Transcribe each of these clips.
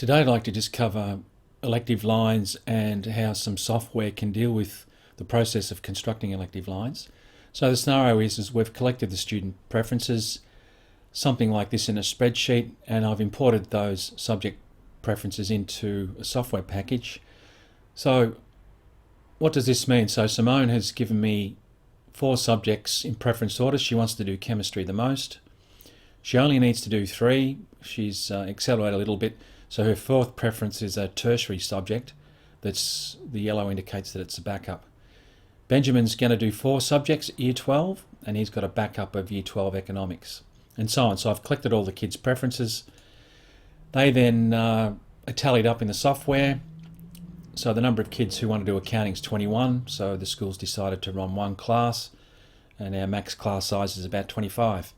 Today I'd like to just cover elective lines and how some software can deal with the process of constructing elective lines. So the scenario is we've collected the student preferences, something like this in a spreadsheet, and I've imported those subject preferences into a software package. So what does this mean? So Simone has given me 4 subjects in preference order. She wants to do chemistry the most. She only needs to do 3. She's accelerated a little bit. So her 4th preference is a tertiary subject. That's the yellow indicates that it's a backup. Benjamin's going to do 4 subjects, Year 12, and he's got a backup of Year 12 economics, and so on. So I've collected all the kids' preferences. They then are tallied up in the software. So the number of kids who want to do accounting is 21. So the school's decided to run 1 class, and our max class size is about 25.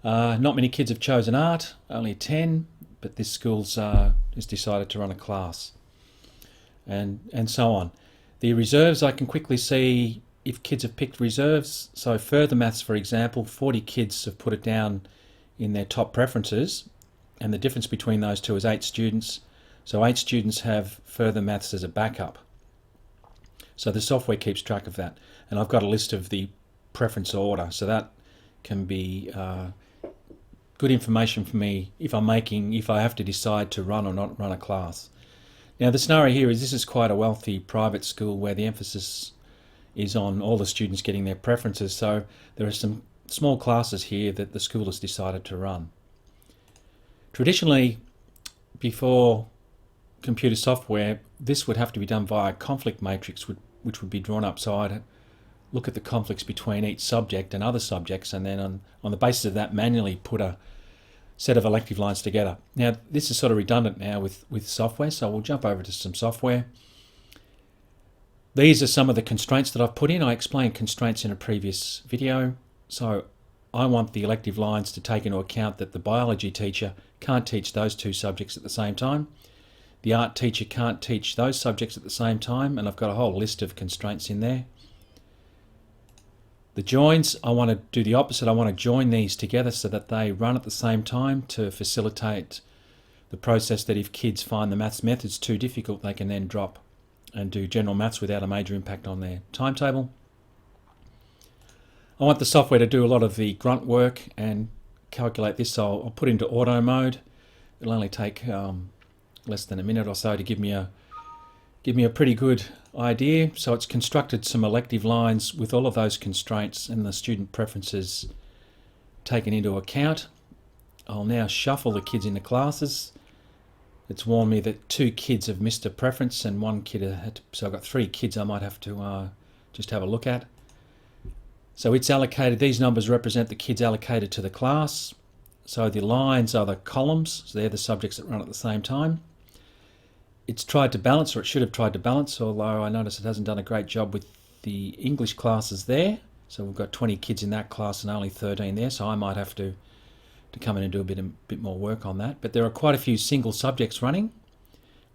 Not many kids have chosen art, only 10. But this school's has decided to run a class, and so on. The reserves, I can quickly see if kids have picked reserves. So further maths, for example, 40 kids have put it down in their top preferences, and the difference between those two is 8 students. So 8 students have further maths as a backup. So the software keeps track of that, and I've got a list of the preference order, so that can be good information for me if I have to decide to run or not run a class. Now the scenario here is this is quite a wealthy private school where the emphasis is on all the students getting their preferences, so there are some small classes here that the school has decided to run. Traditionally, before computer software, this would have to be done via a conflict matrix which would be drawn up. So I'd look at the conflicts between each subject and other subjects, and then on the basis of that manually put a set of elective lines together. Now this is sort of redundant now with software, so we'll jump over to some software. These are some of the constraints that I've put in. I explained constraints in a previous video. So I want the elective lines to take into account that the biology teacher can't teach those 2 subjects at the same time. The art teacher can't teach those subjects at the same time, and I've got a whole list of constraints in there. The joins, I want to do the opposite. I want to join these together so that they run at the same time to facilitate the process that if kids find the maths methods too difficult, they can then drop and do general maths without a major impact on their timetable. I want the software to do a lot of the grunt work and calculate this, so I'll put into auto mode. It'll only take less than a minute or so to give me a pretty good idea. So it's constructed some elective lines with all of those constraints and the student preferences taken into account. I'll now shuffle the kids into classes. It's warned me that 2 kids have missed a preference and 1 kid had to, so I've got 3 kids I might have to just have a look at. So it's allocated, these numbers represent the kids allocated to the class. So the lines are the columns, so they're the subjects that run at the same time. It's tried to balance, or it should have tried to balance, although I notice it hasn't done a great job with the English classes there. So we've got 20 kids in that class and only 13 there, so I might have to come in and do a bit more work on that. But there are quite a few single subjects running,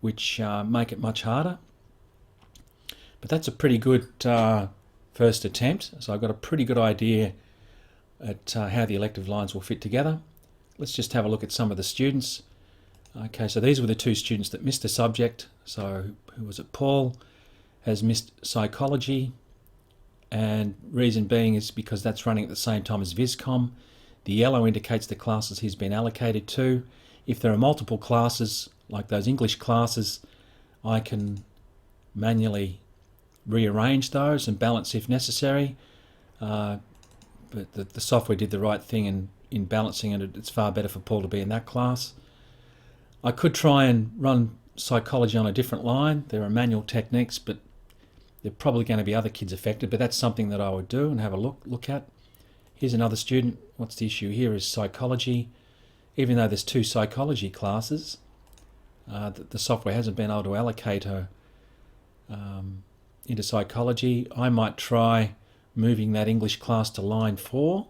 which make it much harder. But that's a pretty good first attempt, so I've got a pretty good idea at how the elective lines will fit together. Let's just have a look at some of the students. Okay, so these were the 2 students that missed a subject. So who was it? Paul has missed psychology, and reason being is because that's running at the same time as Viscom. The yellow indicates the classes he's been allocated to. If there are multiple classes, like those English classes, I can manually rearrange those and balance if necessary. But the software did the right thing in balancing, and it's far better for Paul to be in that class. I could try and run psychology on a different line. There are manual techniques, but there are probably going to be other kids affected, but that's something that I would do and have a look at. Here's another student. What's the issue here is psychology. Even though there's 2 psychology classes, the software hasn't been able to allocate her into psychology. I might try moving that English class to line 4,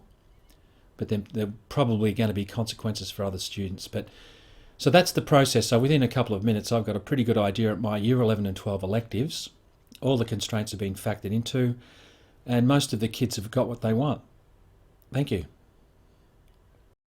but then there are probably going to be consequences for other students. So that's the process. So within a couple of minutes, I've got a pretty good idea at my Year 11 and 12 electives. All the constraints have been factored into, and most of the kids have got what they want. Thank you.